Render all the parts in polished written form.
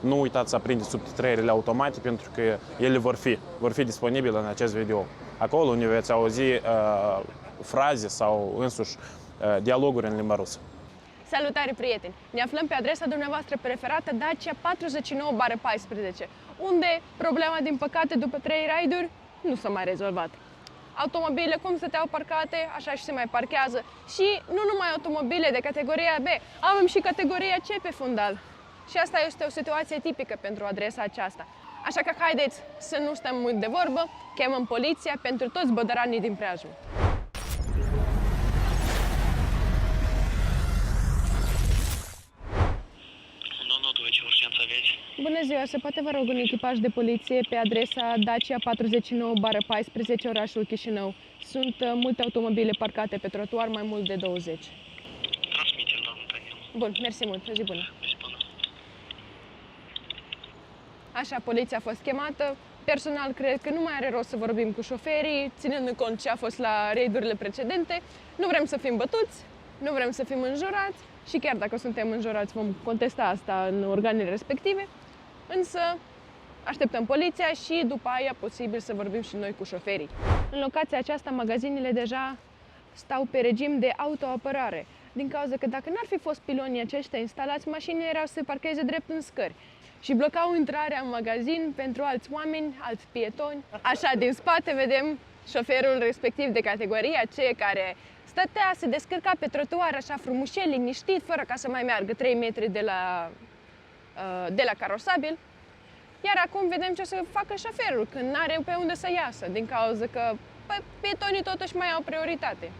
Nu uitați să aprindeți subtitrările automate pentru că ele vor fi disponibile în acest video. Acolo unde veți auzi fraze sau însuși dialoguri în limba rusă. Salutare, prieteni! Ne aflăm pe adresa dumneavoastră preferată Dacia 49/14, unde problema, din păcate, după 3 raiduri, nu s-a mai rezolvat. Automobile cum stăteau parcate, așa și se mai parchează. Și nu numai automobile de categoria B, avem și categoria C pe fundal. Și asta este o situație tipică pentru adresa aceasta. Așa că haideți să nu stăm mult de vorbă, chemăm poliția pentru toți bădăranii din preajmă. Bună ziua, se poate vă rog un echipaj de poliție pe adresa Dacia 49/14, orașul Chișinău. Sunt multe automobile parcate pe trotuar, mai mult de 20. Transmitem, doamnă Daniel. Bun, mersi mult, o zi bună. Așa, poliția a fost chemată. Personal, cred că nu mai are rost să vorbim cu șoferii, ținând în cont ce a fost la raidurile precedente. Nu vrem să fim bătuți, nu vrem să fim înjurați și chiar dacă suntem înjurați vom contesta asta în organele respective. Însă așteptăm poliția și după aia posibil să vorbim și noi cu șoferii. În locația aceasta, magazinele deja stau pe regim de autoapărare, din cauza că dacă n-ar fi fost pilonii aceștia instalați, mașinile erau să se parcheze drept în scări și blocau intrarea în magazin pentru alți oameni, alți pietoni. Așa, din spate vedem șoferul respectiv de categoria C, care stătea, se descărca pe trotuar așa frumușel, liniștit, fără ca să mai meargă 3 metri de la carosabil. Iar acum vedem ce o să facă șoferul când n-are pe unde să iasă, din cauza că pietonii totuși mai au prioritate.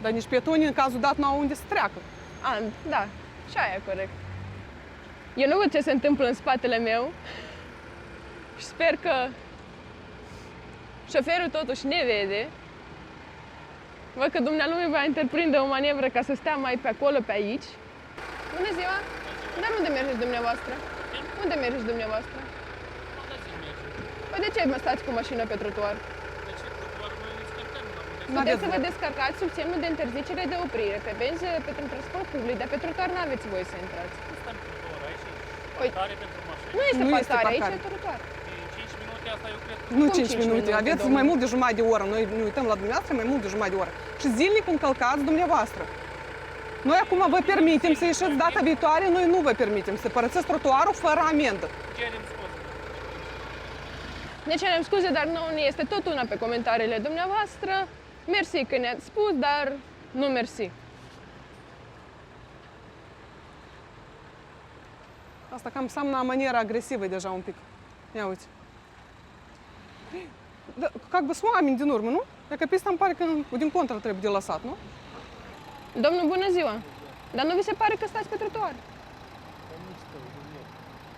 Dar nici pietonii în cazul dat n-au unde să treacă. Da, și aia e corect. Eu nu văd ce se întâmplă în spatele meu și sper că șoferul totuși ne vede. Văd că dumnealui va întreprinde o manevră ca să stea mai pe acolo, pe aici. Bună ziua! Dar unde mergeți dumneavoastră? Unde mergeți dumneavoastră? Păi de ce mă stați cu mașina pe trotuar? Puteți să vă descărcați sub semnul de interzicere de oprire pe benzi pentru transport public, dar pe trotuar nu aveți voie să intrați. Nu este parcare, aici e trotuar. 5 minute asta eu cred. Nu Cum 5 5 minute, minute, aveți domnule? mai mult de jumătate de oră. Noi ne uităm la dumneavoastră mai mult de jumătate de oră. Și zilnic încălcați dumneavoastră. Noi acum vă permitem să ieșiți data viitoare, noi nu vă permitem să părăsiți trotuarul fără amendă. Cerem scuze. Ne cerem scuze, dar nu ne este tot una pe comentariile dumneavoastră. Mersi că ne-ați spus, dar nu mersi. Asta cam înseamnă manieră agresivă deja un pic. Ia uite. Da, как бы sunt oameni din urmă, nu? Dacă pe ăsta îmi pare că din contră trebuie de lăsat, nu? Domnul, bună ziua! Dar nu vi se pare că stați pe trotuar?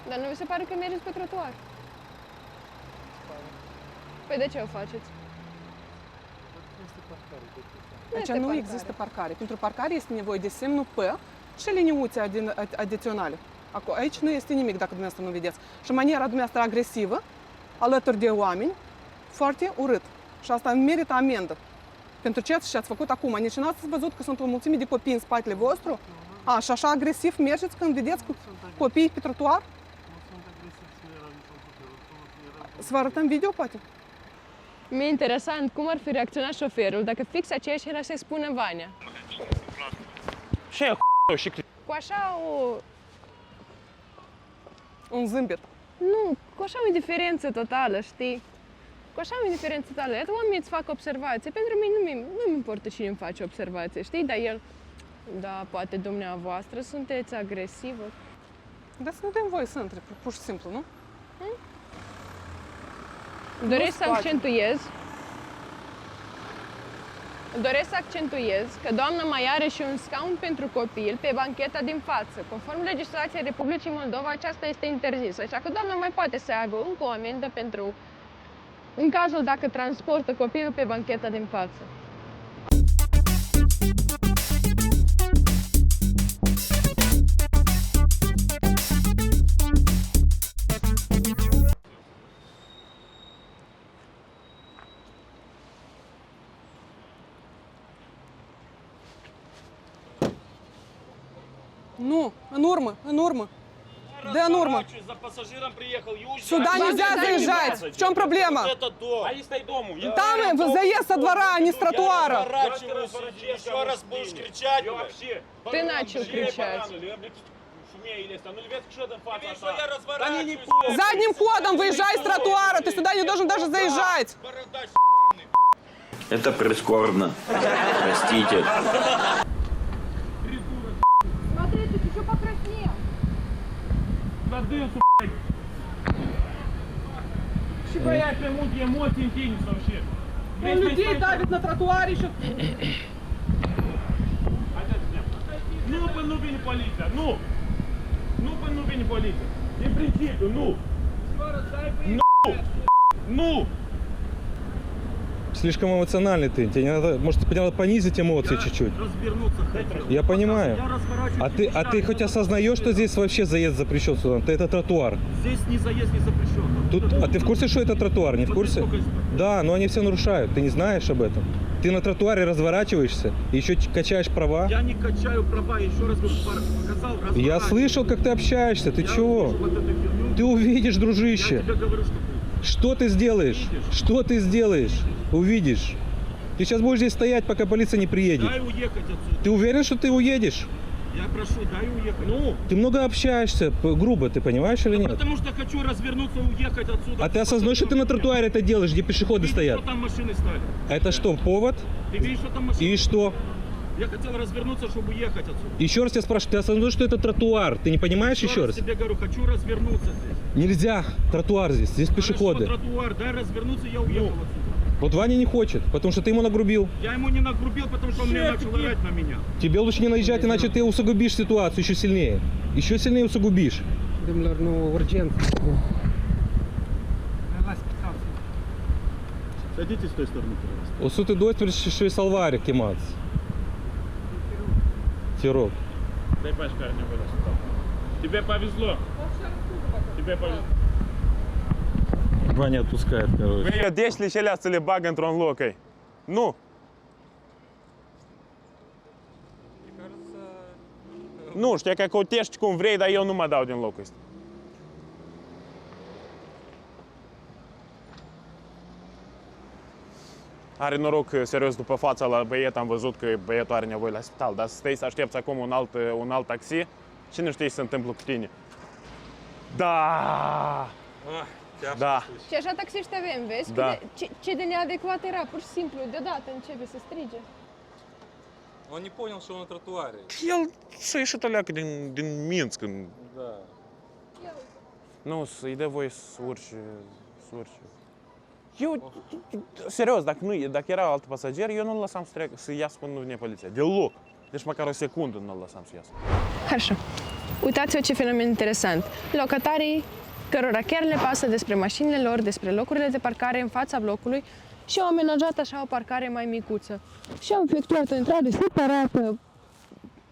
Dar nu vi se pare că mergeți pe trotuar? Păi de ce o faceți? Aici nu există parcare. Pentru parcare este nevoie de semnul P și liniuțe adiționale. Aici nu este nimic dacă dumneavoastră nu vedeți. Și maniera dumneavoastră agresivă, alături de oameni, foarte urât. Și asta merită amendă. Pentru ce ați făcut acum? Nici n-ați văzut că sunt o mulțime de copii în spatele vostru? Și așa agresiv mergeți când vedeți copii pe trotuar? Să vă arătăm video, poate? Mi-e interesant cum ar fi reacționat șoferul dacă fix aceeași era să-i spună Vania. Și aia și Cu așa Un zâmbet. Nu, cu așa o indiferență totală, știi? Cu așa o indiferență totală. Iată, oamenii îți fac observații. Pentru mine nu-mi importă cine îmi face observație, știi? Dar el, da, poate dumneavoastră sunteți agresivă. Dar să nu dăm voie să intre, pur și simplu, nu? Doresc să accentuez că doamna mai are și un scaun pentru copil pe bancheta din față. Conform legislației Republicii Moldova, aceasta este interzisă. Așa că doamna mai poate să aibă încă o amendă pentru în cazul dacă transportă copilul pe bancheta din față. Nu, în urmă, în urmă. Да, норма. За пассажиром приехал, и уезжаю. Сюда нельзя заезжать. В чем проблема? Вот это дом. А їстай дому. Там заезд со двора, а не с тротуара. Разворачиваюсь, еще раз будешь кричать. Вообще. Ты начал кричать. Я разворачиваюсь. Задним ходом выезжай с тротуара. Ты сюда не должен даже заезжать. Бородач. Это прискорбно. Простите. Смотри, ты чуть-чуть покраснел. Я пряму емоції тінься вообще. Людей давит на тротуаре еще. Ну не поліція, ну не поліція. Не принципу, ну. Слишком эмоциональный ты. Тебе не надо, может, тебе надо понизить эмоции чуть-чуть. Развернуться хотел. Я понимаю. Я разворачиваюсь. А ты хоть осознаешь, что здесь вообще заезд запрещен сюда? Это тротуар. Здесь не заезд, не запрещен. Тут, а ты в курсе, что это тротуар? Не в Смотри, курсе? сколько здесь. Да, но они все нарушают. Ты не знаешь об этом. Ты на тротуаре разворачиваешься и еще качаешь права. Я не качаю права, еще раз показал. Я слышал, как ты общаешься. Ты чего? Ты увидишь, Я дружище. тебе говорю, что Что ты сделаешь? Что ты сделаешь? Увидишь. Ты сейчас будешь здесь стоять, пока полиция не приедет. дай уехать отсюда. Ты уверен, что ты уедешь? Я прошу, дай уехать. Ну, Ты много общаешься, грубо, ты понимаешь или нет? потому что хочу развернуться, уехать отсюда. А ты осознаешь, что ты на тротуаре это делаешь, где пешеходы Видишь, стоят? что там машины стали? Это что, повод? Ты видишь, что там машины? И что? Я хотел развернуться, чтобы уехать отсюда. Еще раз тебя спрашиваю, ты осознаешь, что это тротуар? Ты не понимаешь еще раз? тебе говорю, хочу развернуться здесь. Нельзя, тротуар здесь пешеходы. Хорошо, тротуар, дай развернуться, я уехал отсюда. Вот Ваня не хочет, потому что ты ему нагрубил. Я ему не нагрубил, потому что он мне начал орать на меня. Тебе лучше не наезжать, иначе ты усугубишь ситуацию еще сильнее. Еще сильнее усугубишь. Садитесь с той стороны, пожалуйста. O 112 și salvare chemați. Te rog. Дай пачка, не вырос. Тебе повезло. Тебе повезло. Ваня отпускает, короче. Vedeți cele să le bag într-un loc, ei. Nu. Nu, știi că cotești cum vrei, dar eu nu mă dau din locul ăsta. Are noroc serios după fața la băiet, am văzut că băietul are nevoie la spital, dar stai să aștepți acum un alt taxi, cine știe ce se întâmplă cu tine? Da! Da. Și așa taxiști avem, vezi? Da. Ce de neadecvat era, pur și simplu, deodată începe să strige. Он не понял, что он на тротуаре. El s-a ieșit aleacă din Minsk. Да. Nu, să-i dă voie să urce. Eu, serios, dacă era alt pasager, eu nu-l lăsam să iasă până nu vine poliția. Deloc. Deci măcar o secundă nu-l lăsam să iasă. Așa. Uitați-vă ce fenomen interesant. Locatarii cărora chiar le pasă despre mașinile lor, despre locurile de parcare în fața blocului și au amenajat așa o parcare mai micuță. Și au efectuat o intrare separată,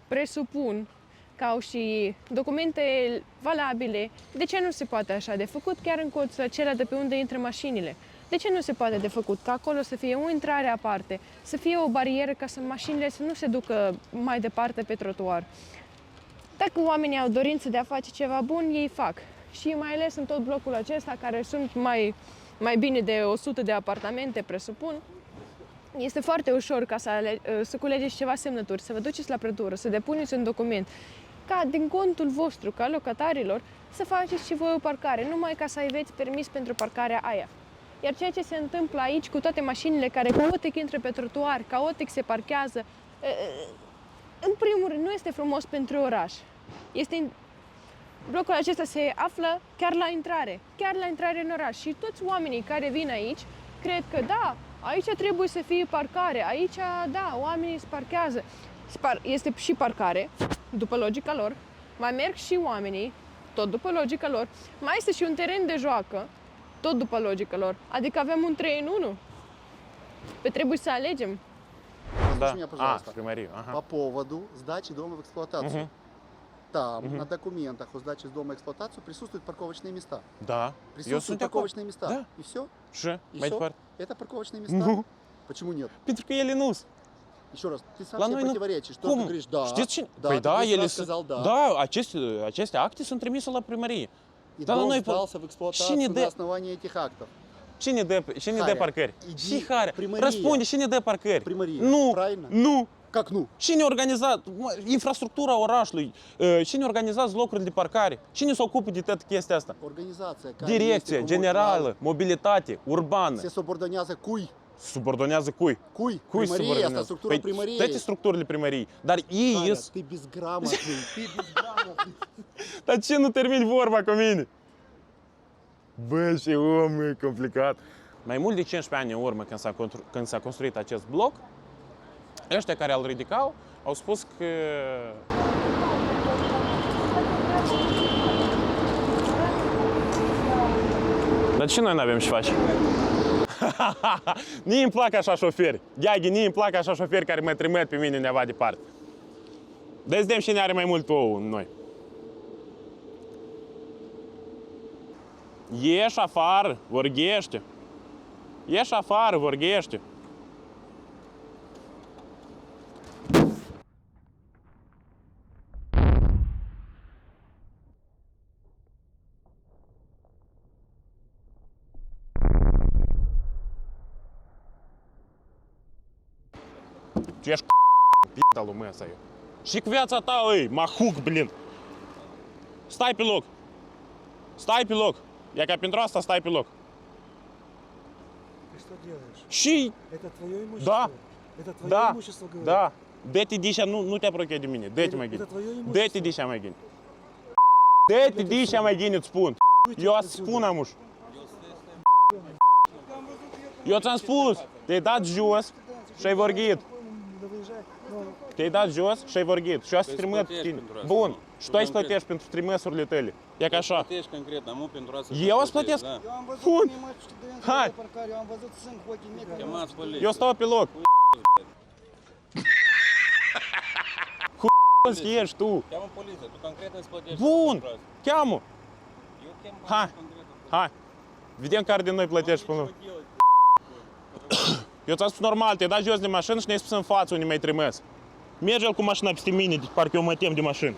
presupun că au și documente valabile. De ce nu se poate așa de făcut chiar în colțul acela de pe unde intră mașinile? De ce nu se poate de făcut ca acolo să fie o intrare aparte, să fie o barieră ca să mașinile să nu se ducă mai departe pe trotuar? Dacă oamenii au dorință de a face ceva bun, ei fac. Și mai ales în tot blocul acesta, care sunt mai bine de 100 de apartamente, presupun, este foarte ușor ca să culegeți ceva semnături, să vă duceți la prătură, să depuneți un document, ca din contul vostru, ca locatarilor, să faceți și voi o parcare, numai ca să aveți permis pentru parcarea aia. Iar ceea ce se întâmplă aici cu toate mașinile care caotic intră pe trotuar, caotic se parchează, în primul rând nu este frumos pentru oraș. Blocul acesta se află chiar la intrare în oraș și toți oamenii care vin aici cred că da, aici trebuie să fie parcare, aici da, oamenii se parchează. Este și parcare, după logica lor, mai merg și oamenii, tot după logica lor, mai este și un teren de joacă, tot după logica lor, adică avem un 3 în 1. Trebuie să alegem. Da. Меня, пожалуйста, примарию. Ага. по поводу сдачи дома в эксплуатацию. Там на документах о сдаче с дома в эксплуатацию присутствуют парковочные места. Da. Eu Присутствуют sunt de acord. парковочные места. Да. И все? Și? И Mai все? departe. Это парковочные места? Ну. Почему нет? Pentru că ele nu Еще раз, ты сам La себе noi nu- противоречишь. Что Cum? ты говоришь да, Știți cine? да, Păi ты da, просто ele сказал да. Da, aceste acte sunt trimise la primărie. И Да, дом ну и сдался в эксплуатацию Cine на de, основании этих актов. cine de Harea, parcări? idi Și Harea. primărie. Răspunde, cine de parcări? Primărie, Nu, правильно? nu. Как ну? Cine organiza infrastructura orașului? Cine organizează locuri de parcare? Cine se ocupă de toată chestia asta? Organizația care Direcție este generală, mobilitate, urbană. se subordonează cui? Subordonează cui? Cui? Cui Primărie, asta subordonează? structura primăriei. Toate structurile primăriei. Dar ei Harea, ies... ты безграмотный, ты безграмотный. Dar ce nu termini vorba cu mine? Bă, și om, e complicat. Mai mult de 15 ani în urmă, când s-a construit acest bloc, ăștia care îl ridicau au spus că dar ce noi n-avem ce face? Mie îmi plac așa șoferi. Gheaghi, mie îmi plac așa șoferi care mă trimit pe mine undeva departe. Deci vedem cine are mai mult ouă în noi. Ieși afară, vorbește. Ieși afară, vorbește. Tu ești p***a lui măsa eu. Și cu viața ta, mahuc, blin. Stai pe loc. Stai pe loc. Я ca pentru asta stai pe loc. Ты что делаешь? Și Это твое имущество? да, Это твое да, имущество, говорю? da. Dă-te dișa, nu te apropia de mine. Dă-te mai Это gine. твое имущество? Dă-te dișa mai gine. Dă-te dișa mai gine, îți spun. Eu asta spun, amuș. Eu ți-am spus, te-ai dat jos și ai vorbit. Te-ai dat jos și ai vorbit. Și eu să trimit tine. Bun. Și tu ai să plătești pentru trimăsurile tale. E ca așa. Plătești concret, nu pentru asta. Eu îți plătesc? Da. Bun. Hai. Chemați poliția. Eu stau pe loc. Хуй ești tu. Cheamă poliția, tu concret îți plătești. Bun. pentru asta. Cheamă. Eu chem Hai. concret. Hai. Vedem care din noi plătești până la... Eu ți-am spus normal, te-ai dat jos de mașină și ne-ai spus în față unde mai trimis. Merge-l cu mașina peste mine, de parcă eu mă tem de mașină.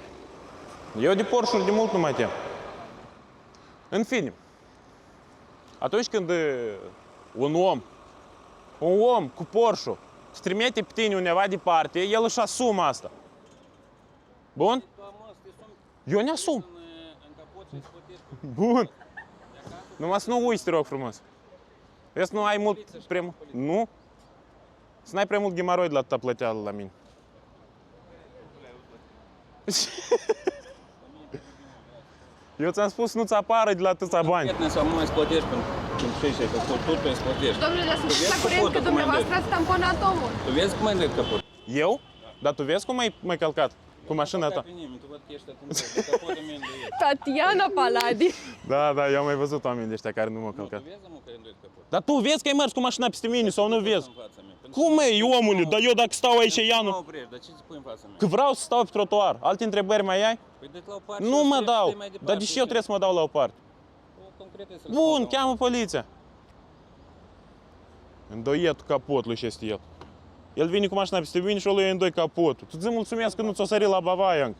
Eu de Porsche-uri de mult nu mă tem. În fine, atunci când un om cu Porsche te trimite pe tine undeva departe, el își asumă asta. Bun? Eu ne asum. Bun. Numai să nu uiți, te rog frumos. Vezi, să nu ai mult prea mult. Nu? Să n-ai prea mult ghemaroi de la atâta plăteală la mine. Eu ți-am spus nu-ți apară de la atâția bani. Concret sau nu mai îți plătești pentru ce că tot pe îți plătești. Domnule, dar sunt Tu vezi la curent capotul că cum ai dumneavoastră ați tamponat omul. Tu vezi cum ai dat capot? Eu? Dar tu vezi cum ai călcat? Cu mașina ta? Pe nimeni, tu văd că ești atent. Capotul meu de el. Tatiana Paladi. Da, eu am mai văzut oameni de ăștia care nu m-au călcat. Tu vezi, mă, că îi îndoi capot. Dar tu vezi că ai mers cu mașina peste mine sau nu vezi? În fața mea. Cum e, omule? Dar eu dacă stau aici, ea Nu mă nu... oprești, dar ce ți pui în fața mea? Că vreau să stau pe trotuar. Alte întrebări mai ai? Păi dă-te la o parte. Nu mă dau. Dar de ce eu trebuie să mă dau la o parte? Bun, cheamă poliția. Îndoietul capotului și este el. El vine cu mașina peste mine și ăla îi îndoi capotul. Tu zi mulțumesc că nu ți-o sărit la Bavaia încă.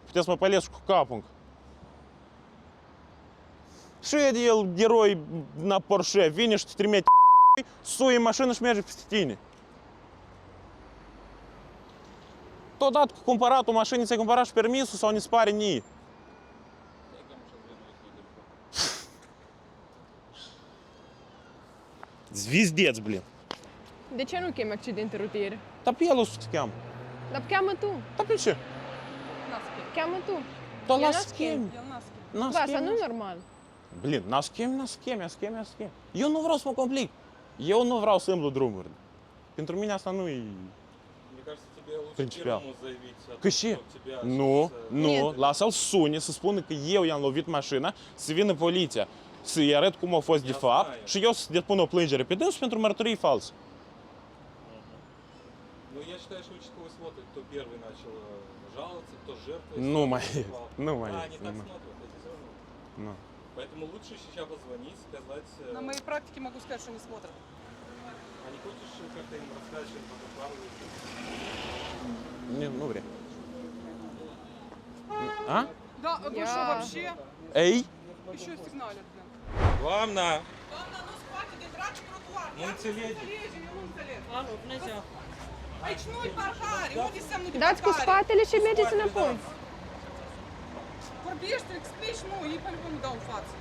Puteți să mă pălesc cu capul încă. Și e de el eroi na Porsche, vine și te trimite sui în mașină și merge peste tine. Totodată cu cumpăratul mașinii ți-ai cumpărat și permisul sau ne-ți pare nie? Звездец, блин. De ce nu chemi accidente rutiere? Dar pe el o să te cheamă. Dar cheamă tu. Dar pe ce? Cheamă tu. Dar Eu la n-am schimb. N-am Da, asta schimb. nu e normal. Blin, n-am schimb. Eu nu vreau să mă complic. Eu nu vreau să îmblu drumuri. Pentru mine asta nu e... Мне кажется, тебе лучше Принципиал. первому заявить о Că том, și? что тебя Nu, сейчас, nu, lasă-l sune să spună că eu i-am lovit mașina, să vină poliția, să-i arăt cum a fost de fapt și eu să depun o plângere pe dânsul pentru mărturii false. Ну, я считаю, что участковый смотрит, кто первый начал жаловаться, кто жертвой. Nu сразу mai e, выступал. nu mai Да, e. они nu так mai- смотрят, эти зоны. Nu. Поэтому лучше сейчас позвонить, сказать... На моей практике могу сказать, что не смотрят. А не хочешь как-то им рассказать, что это пару? Ну, вре. А? Да, вы Я- что вообще? Эй! Еще сигналят, блин. Главное. Главное, ну хватит драть тротуар. Ну, целеть. Очнуть паркари, уйди со mnou Dați cu spatele și mergeți înapoi. Vorbești, explici, nu, ei pe-mi dau în față.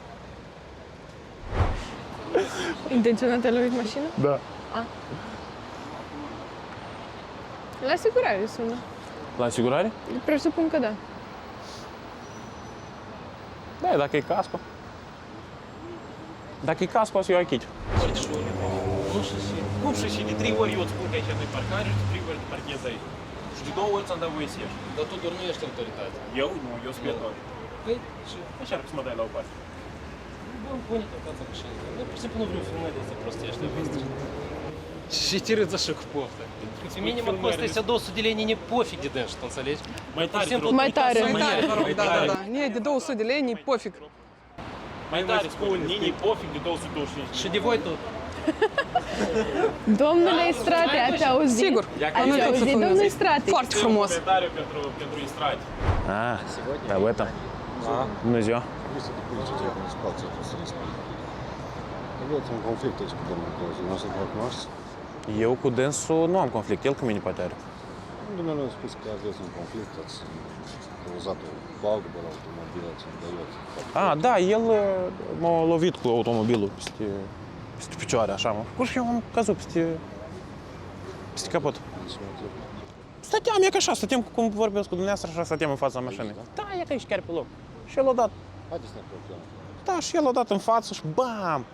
Intenționat a lovit mașina? Da. La asigurare sună. La asigurare? Presupun că da. Da, dacă e casco. Dacă e casco, o să iau aici. Cum și de 3 ori eu îți spun că aici nu-i parcare și de 3 ori te parchezi aici. Și de 2 ori ți-am dat voie să ieși. Dar tu doar nu ești autoritate. Eu? Nu, eu sunt pieton. Păi, și Încearcă să mă dai la o parte. bun, pune-te în fața mașinii. Eu pur și simplu nu vreau filmări astea prostii ăștia voastre. Și тиры за шик кофта. Минимум просто если 200 делений не пофиг де дэн, что înțelegi? Mai tare, te rog. Mai tare. Да, да, да. Не, de 200 de lei, не пофиг. Mai tare spun, Nini, pofic de 225. Și de voi tot. Domnule Istrate, ați auzit? Sigur. Ați auzit, domnule Istrate? Foarte frumos. Comentariu pentru Istrat. А, об этом. Bună ziua. Aveți un conflict aici cu domnul Clăuziu, nu o să vă cunoașteți? Eu cu dânsul nu am conflict, el cu mine poate are. Dumnezeu a spus că aveți un conflict, ați cauzat o pagubă la automobil, ați îndăiat. A, da, el m-a lovit cu automobilul peste picioare, așa, mă. Pur și eu am căzut peste capot. Stăteam, e ca așa, stăteam cum vorbesc cu dumneavoastră, așa stăteam în fața mașinii. Da, e ca aici chiar pe loc. Și el a dat, Haideți să ne apropiem. da, și el a dat în față și bam!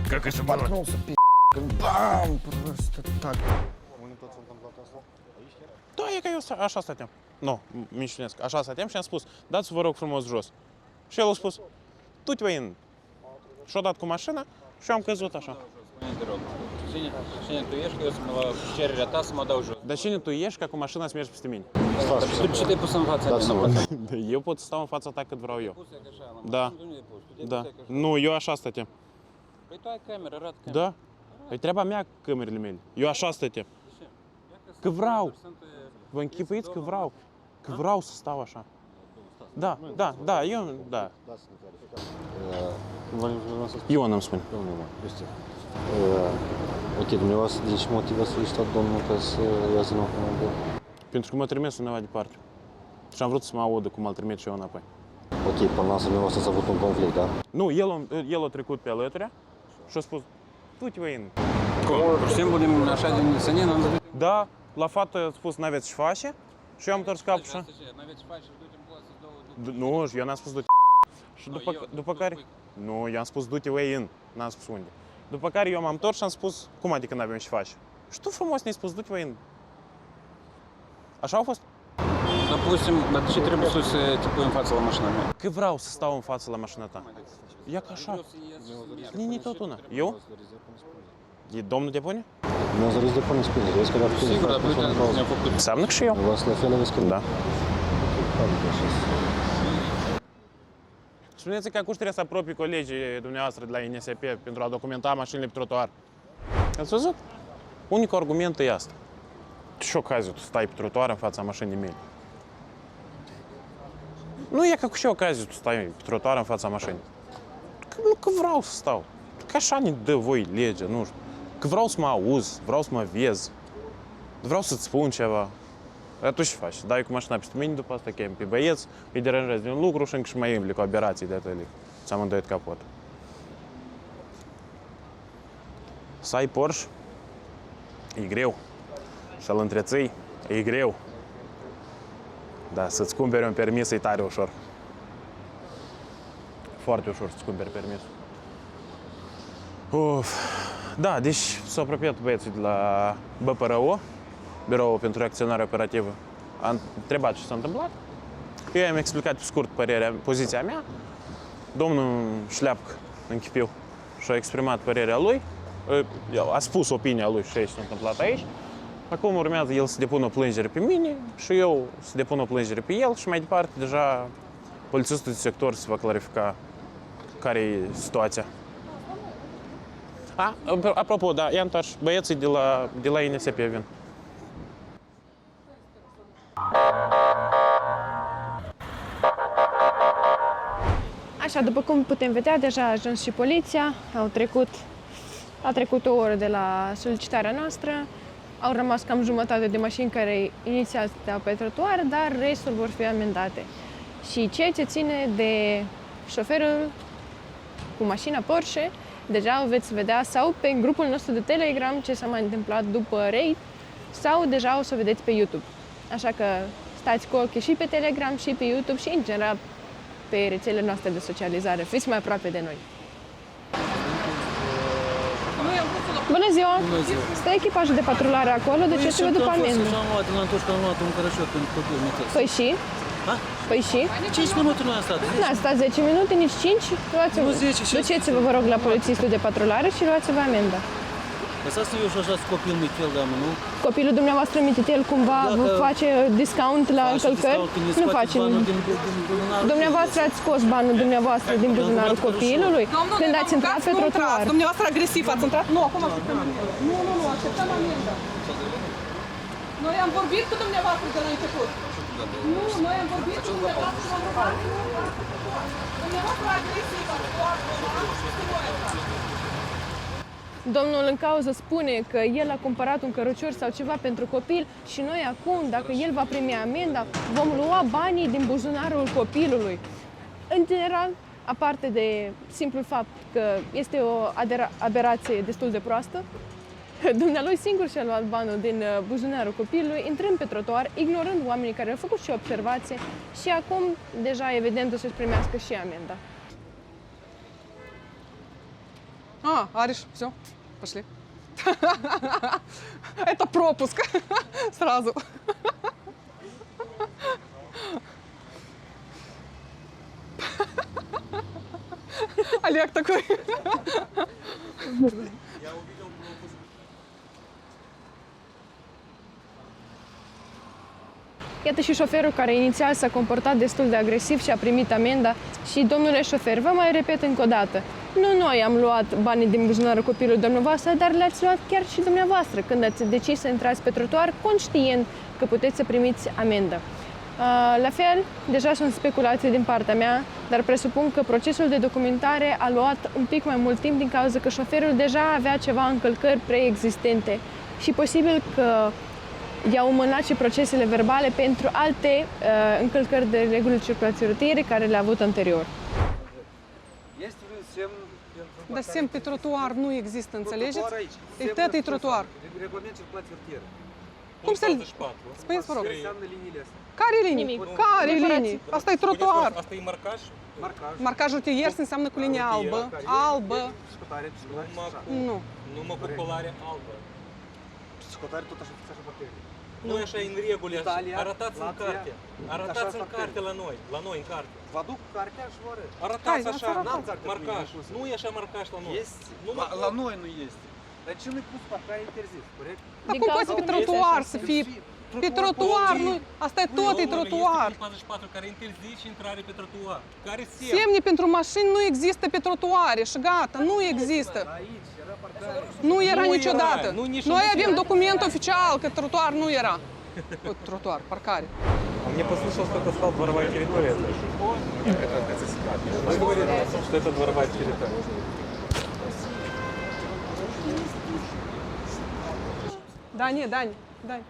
Как это Ткнулся, бам! Просто так. Unde tot s-a întâmplat asta? Aici chiar? Da, e ca eu așa stăteam. Nu, minciunesc. Așa stăteam și am spus, dați vă rog frumos jos. Și el a spus, du-te în. Și-a dat cu mașina și eu am căzut așa. Cine tu ești, că eu sunt la cererea ta să mă dau jos. Dar cine tu ești ca cu mașina să mergi peste mine? Stați, Tu ce te-ai pus în fața mea? dați-vă. Eu pot să stau în fața ta cât vreau eu. Pus e așa, la Da. mașină, tu nu le-ai pus. Tu te-ai Da. pus e așa. Nu, eu așa stăteam. Păi tu ai cameră, arată cameră. Da? Păi treaba mea camerele mele. Eu așa stăteam. Că vreau. Vă închipuiți că vreau. Că vreau să stau așa. Da, da, da, eu, da. Dați-ne clarificare. Cum v-am să spun? Ion îmi spune. Domnul Ion, Cristian. Ok, dumneavoastră, din ce motiv a solicitat domnul ca să iasă în automobil? Pentru că m-a trimis undeva departe. Și am vrut să mă audă cum îl trimit și eu înapoi. Ok, până la dumneavoastră ați avut un conflict, da? Nu, el a trecut pe alături și a spus, du-te voi în. Cum? Pur și simplu din așa din senin am zis. Da, la fată a spus, n-aveți ce face. Și eu am întors capul și... N-aveți ce faci și du-te în clasă, două. Nu, eu n-am spus du-te. Și Nu, după eu care... spui. Nu, eu am spus du-te voi în. N-am spus unde. După care eu m-am întors și am spus, cum adică n-avem ce face? Și tu frumos ne-ai spus, du-te voi în. Așa a fost? Допустим, dar de ce trebuie să te pui în fața la mașina mea? Că vreau să stau în față la mașina ta. Ia ca așa. Nini tot una. Eu? E domnul depune? Nu ați de până spune, vezi că dacă Sigur, dar uite, ne-a făcut. Înseamnă că și eu. Vreau să le fel, aveți că... Da. Spuneți că acum trebuie să apropii colegii dumneavoastră de la NSP pentru a documenta mașinile pe trotuar. Ați văzut? Unicul argument e asta. Ce ocazie tu stai pe trotuar în fața mașinii mele? Nu e ca cu ce ocazie tu stai pe trotuar în fața mașinii. Că vreau să stau. Că așa ne dă voi legea, nu știu. Că vreau să mă auzi, vreau să mă vezi. Vreau să-ți spun ceva. Atunci ce faci? Dai cu mașina peste mine, după asta chem pe băieți, îi deranjezi din lucru și încă și mai îmbli cu aberații de atât. Ți-am îndoit capot. Să ai Porsche, e greu. Să-l întreții, e greu. Da, să-ți cumperi un permis e tare ușor. Foarte ușor să-ți cumperi permisul. Da, deci s-au apropiat băieții de la BPRO, Biroul pentru Reacționare Operativă. Am întrebat ce s-a întâmplat. Eu i-am explicat pe scurt poziția mea. Domnul Șleapcă în Chipiu și-a exprimat părerea lui. A spus opinia lui și ce s-a întâmplat aici. Acum urmează el să depună o plângere pe mine și eu să depun o plângere pe el și mai departe deja polițistul de sector se va clarifica care e situația. Apropo, da, i-am întoarce băieții de la INSP vin. Așa, după cum putem vedea, deja a ajuns și poliția, a trecut o oră de la solicitarea noastră, au rămas cam jumătate de mașini care inițial stăteau pe trotuar, dar restul vor fi amendate. Și ceea ce ține de șoferul cu mașina Porsche, deja o veți vedea sau pe grupul nostru de Telegram ce s-a mai întâmplat după raid, sau deja o să o vedeți pe YouTube. Așa că stați cu ochii și pe Telegram și pe YouTube și în general pe rețelele noastre de socializare. Fiți mai aproape de noi. Bună ziua! Stă echipajul de patrulare acolo, de ce se vă după amendă? Păi și? Păi și? 5 minute nu a stat. Da, stați 10 minute, nici 5. Duceți-vă, vă rog, la polițistul de patrulare și luați-vă amenda. Lăsați-mi eu și așa copil mitel, doamnă, nu? Copilul dumneavoastră mititel cumva vă face discount la încălcări? Nu face nimic. Dumneavoastră ați scos banul dumneavoastră din buzunarul copilului când ați intrat pe trotuar. Dumneavoastră agresiv ați intrat? Nu, acum așteptăm amendă. Nu, așteptăm amendă. Noi am vorbit cu dumneavoastră de la început. Nu, noi am vorbit cu dumneavoastră la urmă. Dumneavoastră agresiv ați luat. Domnul în cauză spune că el a cumpărat un cărucior sau ceva pentru copil și noi acum, dacă el va primi amenda, vom lua banii din buzunarul copilului. În general, aparte de simplul fapt că este o aberație destul de proastă, dumnealui singur și-a luat banul din buzunarul copilului, intrând pe trotuar, ignorând oamenii care au făcut și observație și acum, deja, evident, o să-și primească și amenda. Ариш, все, пошли. Это пропуск. Сразу. Олег такой. Iată și șoferul care inițial s-a comportat destul de agresiv și a primit amenda. Și, domnule șofer, vă mai repet încă o dată, nu noi am luat banii din buzunarul copilului dumneavoastră, dar le-ați luat chiar și dumneavoastră când ați decis să intrați pe trotuar, conștient că puteți să primiți amendă. La fel, deja sunt speculații din partea mea, dar presupun că procesul de documentare a luat un pic mai mult timp din cauza că șoferul deja avea ceva încălcări preexistente și posibil că i-au înmânat și procesele verbale pentru alte încălcări de reguli de circulație rutiere care le-a avut anterior. Dar semn pe trotuar nu există, înțelegeți? E tătă-i trotuar. Regulament circulație rutieră. Cum să-l... Spuneți, vă rog. Care linii? Care linii? Asta e trotuar. Asta e marcaj? Marcaj rutier înseamnă cu linie albă. Albă. Nu. Numai cu culoare albă. Psihotare tot așa parterii. Nu e așa în regulă, arătați în carte. Arătați în carte la noi în carte. Vă aduc cartea și vă arăt. Arătați așa, marcaj. Nu e așa marcaj la noi. La noi nu este. Dar ce nu-i pus parcare interzis, corect? Dar cum poate pe trotuar să fie? Pe trotuar, nu, asta e tot, e trotuar. Este 44 care interzice intrare pe trotuar. Care semne pentru mașini nu există pe trotuare și gata, nu există. Nu era niciodată. Noi avem document oficial că trotuar nu era. Trotuar, parcare. Мне послышалось, что это стала дворовая территория. Вы говорите, что это дворовая территория. Дань, Дань, Дань.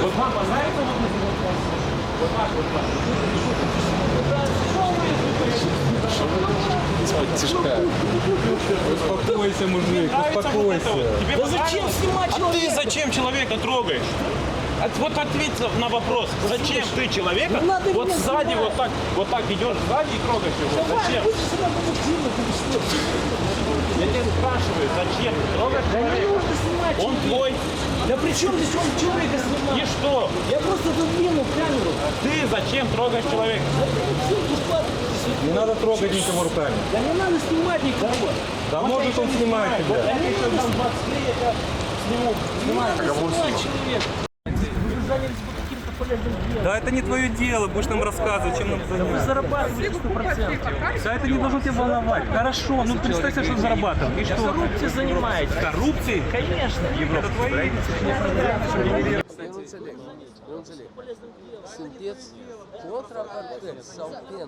Вот вам понравится вот так вот? Успокойся, мужик, успокойся. Да зачем снимать человека? А ты зачем человека трогаешь? Вот ответь на вопрос. Зачем ты человека вот сзади вот так идешь сзади и трогаешь его? Зачем? Я тебя спрашиваю, зачем ты трогаешь человека? Он твой. Да при чем здесь он человека снимает? И что? Я просто задвинул камеру. Ты зачем трогаешь человека? Не надо трогать никого руками. Да не надо снимать никого. Да может он снимает тебя. Я еще дам 20 лет, я сниму. Снимаю. Человек. Вы занялись каким-то Да это не твое дело, будешь нам рассказывать, чем нам Вы заниматься. зарабатываете 100%. Да это не должно тебя волновать. Хорошо, ну представь себе, что зарабатываем. И что? Коррупцией занимаетесь. Коррупцией? Конечно. Это твои.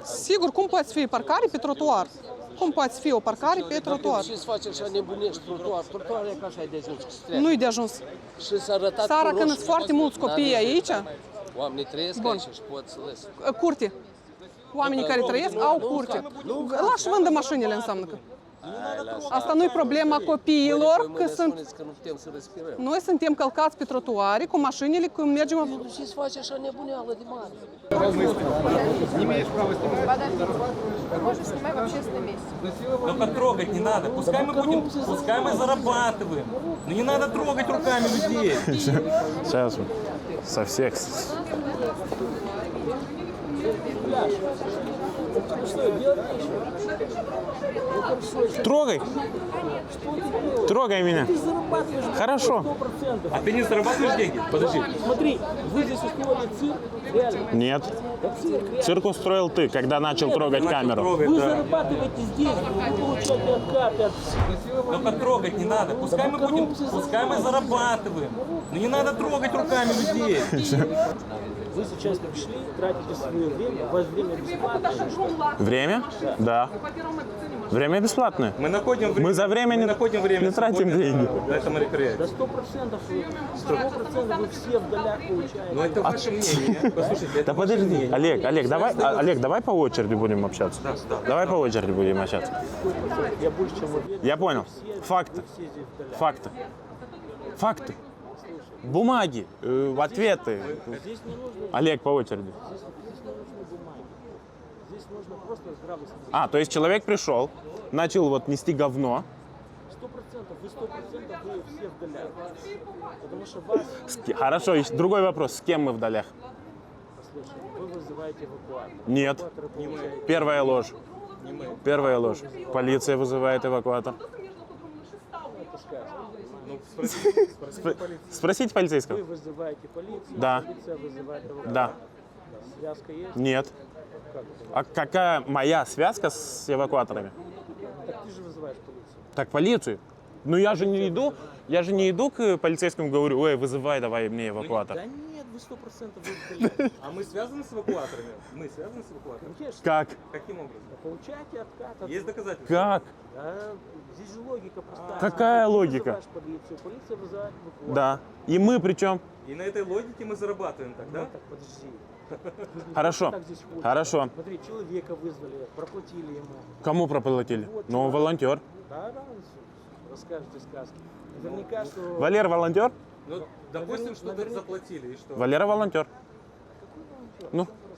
Sigur, cum poți fi parcare pe trotuar? Cum poți fi o parcare pe trotuar? Ce să faci așa nebunești trotuar? Trotuarul e ca așa e de ajuns. Nu-i de ajuns. Și s-a arătat Seara cu când roșu. sunt foarte mulți copii aici, Oamenii trăiesc Bun. aici și pot să lăs. curte. Oamenii care trăiesc au curte. Lași vândă mașinile înseamnă că. Asta nu e problema copiilor, Voi că mâine sunt... spuneți că nu putem să respirăm. Noi suntem călcați pe trotuare cu mașinile când mergem... Ce să faci așa nebuneală de mare? Можно снимать в общественном месте. Только трогать не надо. Пускай мы зарабатываем. Но не надо трогать руками людей. Сейчас со всех. Трогай. Трогай меня. Хорошо. А ты не зарабатываешь деньги? Подожди. Смотри, вы здесь устроили цирк, реально. Нет. Цирк устроил ты, когда начал трогать камеру. Трогать, Вы да. зарабатываете здесь, вы получаете откаты от... Только трогать не надо. Пускай мы зарабатываем. Но не надо трогать руками людей. Вы сейчас пришли, тратите свое время, у вас время бесплатное. Время? Да. Время бесплатное. Мы находим время. Мы за время Мы находим время не тратим свободное деньги. на это мероприятие. Да 100% вы все в долях получаете. Но это ваше мнение. Послушайте, это Да ваше подожди, мнение. Олег, давай по очереди будем общаться. Давай по очереди будем общаться. Я больше чем уверен. Я понял. Факты. Все здесь в долях. Факты. Факты. Бумаги, ответы. Здесь не нужно, Олег, по очереди. здесь не нужны бумаги. Здесь нужно просто здравый смысл. А, то есть человек пришел, начал вот нести говно. 100%, вы 100% вы все в долях. Потому что вас, Хорошо, и другой вопрос. С кем мы в долях? послушайте, вы вызываете эвакуатор. Нет. Эвакуаторы получаете. Первая ложь. Первая ложь. Полиция вызывает эвакуатор. Спросите полицейского. Вы вызываете полицию, Да. полиция вызывает эвакуатор. Да. Связка есть? Нет. Как? А какая моя связка с эвакуаторами? Так ты же вызываешь полицию. Так, полицию. Ну я же не иду к полицейскому и говорю, ой, вызывай, давай мне эвакуатор. Да нет, вы 100% вы в долях. А мы связаны с эвакуаторами? Мы связаны с эвакуаторами? Конечно. Как? Каким образом? Получаете откат. от- Есть доказательства? Как? Да, здесь же логика простая. Какая Ты логика? вызываешь полицию, полиция вызывает эвакуатор. Да. И мы причем? И на этой логике мы зарабатываем Ну, тогда? так, подожди. Хорошо. Так здесь ходит. Хорошо. Смотри, человека вызвали, проплатили ему. Кому проплатили? Вот Ну, он человек. волонтер. Да, расскажете сказки. Наверняка, что... Валера волонтер? Ну, допустим, что наверняка. заплатили, и что? Валера волонтер.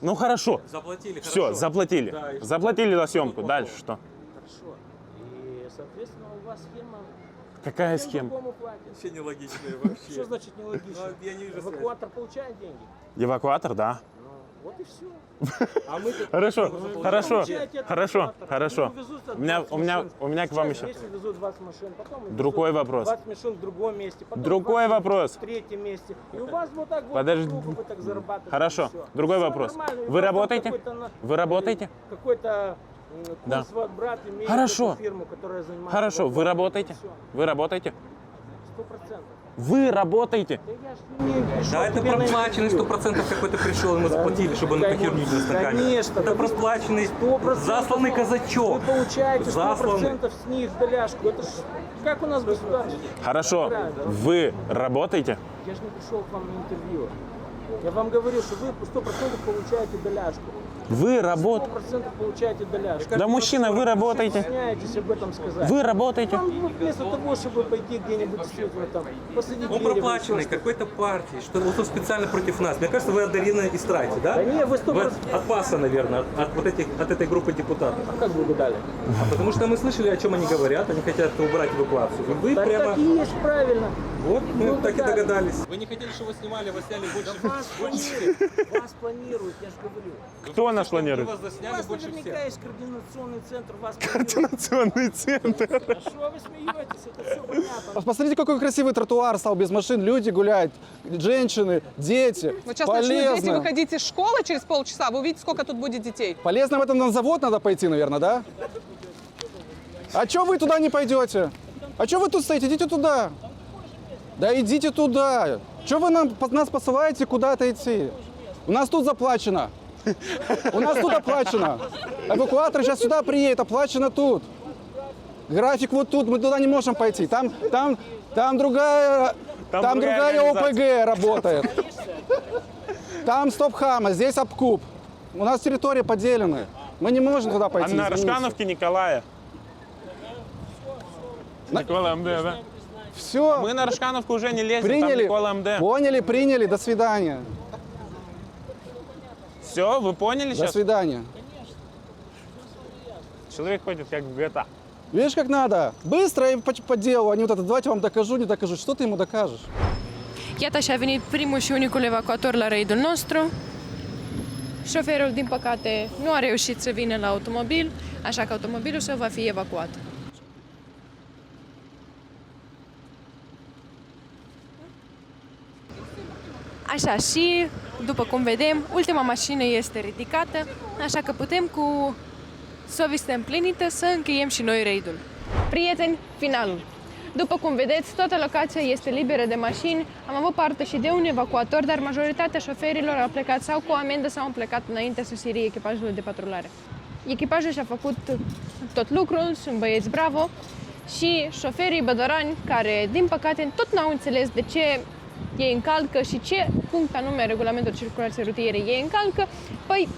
Ну хорошо. Заплатили, Все, хорошо. заплатили. Да, и что? Заплатили за съемку. Тут Дальше что? Хорошо. И, соответственно, у вас схема... Какая всем схема? другому платят. Вообще нелогичные Что вообще. значит нелогично? Ну, я не вижу связи. Эвакуатор получает деньги? Эвакуатор, да. Ну, вот и все. А мы тут... Хорошо, хорошо, Получаете от хорошо, эвакуатора. хорошо. Ну, везут У меня 20 машин. к вам Сейчас еще. вместе везут 20 машин, потом везут Другой вопрос. 20 машин в другом месте, потом Другой 20 вопрос. в третьем месте. И у вас вот так вот Подожди. по кругу вы так зарабатываете. Хорошо, и всё. другой Всё вопрос. нормально. И Вы у вас там работаете? какой-то Вы работаете? Какой-то курс, Да. вот брат имеет Хорошо. эту фирму, которая занимается... Хорошо, вы работаете? Всё. Вы работаете? 100%. Вы работаете? Да я ж не имею пришёл Да, это тебе на проплаченный интервью. 100% какой-то пришел, ему заплатили, чтобы он эту херню не делал на камеру. Конечно. Это проплаченный, 100%. засланный казачок. Вы получаете 100% Засланный. с них доляшку. Это ж как у нас государство. Хорошо. Вы работаете? Я же не пришел к вам на интервью. Я вам говорю, что вы 100% получаете доляшку. Вы работаете? 100% получаете доляшку. Да, мужчина, вы работаете? Стесняетесь об этом сказать. Вы работаете? Вам вместо того, чтобы пойти где-нибудь действительно там посадить Он дерево, проплаченный еще что-то. какой-то партией, что вот он специально против нас. Мне кажется, вы от Дарины Истрати, да? Да не, вы Вы 100%. от ПАСа, наверное, от этой группы депутатов. А как вы угадали? Потому что мы слышали, о чем они говорят. Они хотят убрать эвакуацию. И вы Так, прямо... так и есть, правильно. Вот, мы так и догадались. Вы не хотели, чтобы снимали, вы сняли больше. Вас планируют, я же говорю. Кто нас Мы планирует? вас У засняли вас больше наверняка всех. есть координационный центр, вас Координационный центр. А что вы смеетесь? Это все понятно. Посмотрите, какой красивый тротуар стал без машин. Люди гуляют, женщины, дети. Вот сейчас начнут дети Полезно. выходить из школы через полчаса, вы увидите, сколько тут будет детей. Полезно в этом на завод надо пойти, наверное, да? А чё вы туда не пойдете? А чё вы тут стоите? Идите туда. Да идите туда. Чё вы нас посылаете куда-то идти? У нас тут заплачено. У нас тут оплачено. Эвакуатор сейчас сюда приедет, оплачено тут. График вот тут, мы туда не можем пойти. Там другая ОПГ работает. Там стоп-хама, здесь обкуп. У нас территории поделены. Мы не можем туда А пойти. на извините. Рожкановке Николая. Никола МД, да? Все. Мы на Рожкановку уже не лезем, там Приняли. Никола МД. Поняли, приняли. До свидания. Все, вы поняли До сейчас? свидания. Человек ходит как в GTA. Видишь, как надо? Быстро и по делу, а не вот это, давайте вам докажу, не докажу. Что ты ему dокажешь? Iată, așa a venit primul și unicul evacuator la raidul nostru. Șoferul, din păcate, nu a reușit să vină la automobil, așa că automobilul său va fi evacuat. Așa, și după cum vedem, ultima mașină este ridicată, așa că putem cu совestea împlinită să încheiem și noi raidul. Prieteni, finalul. După cum vedeți, toată locația este liberă de mașini. Am avut parte și de un evacuator, dar majoritatea șoferilor au plecat sau cu amendă sau au plecat înaintea sosirii echipajului de patrulare. Echipajul și-a făcut tot lucrul, sunt băieți bravo și șoferii bădărani care, din păcate, tot n-au înțeles de ce ei încalcă și ce punct anume regulamentul circulației rutiere ei încalcă, păi,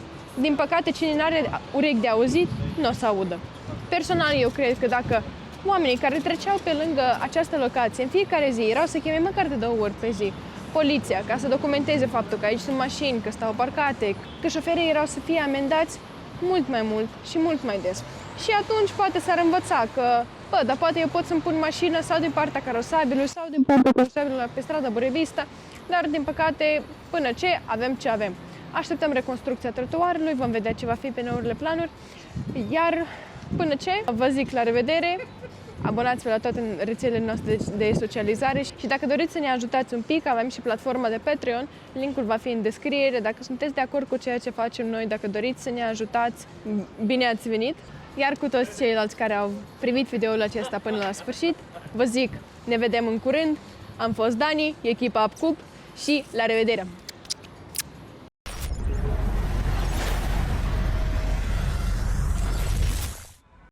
din păcate, cine nu are urechi de auzit, nu o să audă. Personal, eu cred că dacă oamenii care treceau pe lângă această locație în fiecare zi erau să cheme măcar de 2 ori pe zi poliția ca să documenteze faptul că aici sunt mașini, că stau parcate, că șoferii erau să fie amendați mult mai mult și mult mai des. Și atunci poate s-ar învăța că, bă, dar poate eu pot să-mi pun mașină sau din partea carosabilului sau din partea carosabilului pe strada Borevista, dar din păcate, până ce avem ce avem. Așteptăm reconstrucția trotuarului, vom vedea ce va fi pe noile planuri, iar până ce, vă zic la revedere, abonați-vă la toate rețelele noastre de socializare și dacă doriți să ne ajutați un pic, avem și platforma de Patreon, linkul va fi în descriere. Dacă sunteți de acord cu ceea ce facem noi, dacă doriți să ne ajutați, bine ați venit! Iar cu toți ceilalți care au privit videoul acesta până la sfârșit, vă zic, ne vedem în curând. Am fost Dani, echipa Upcup și la revedere!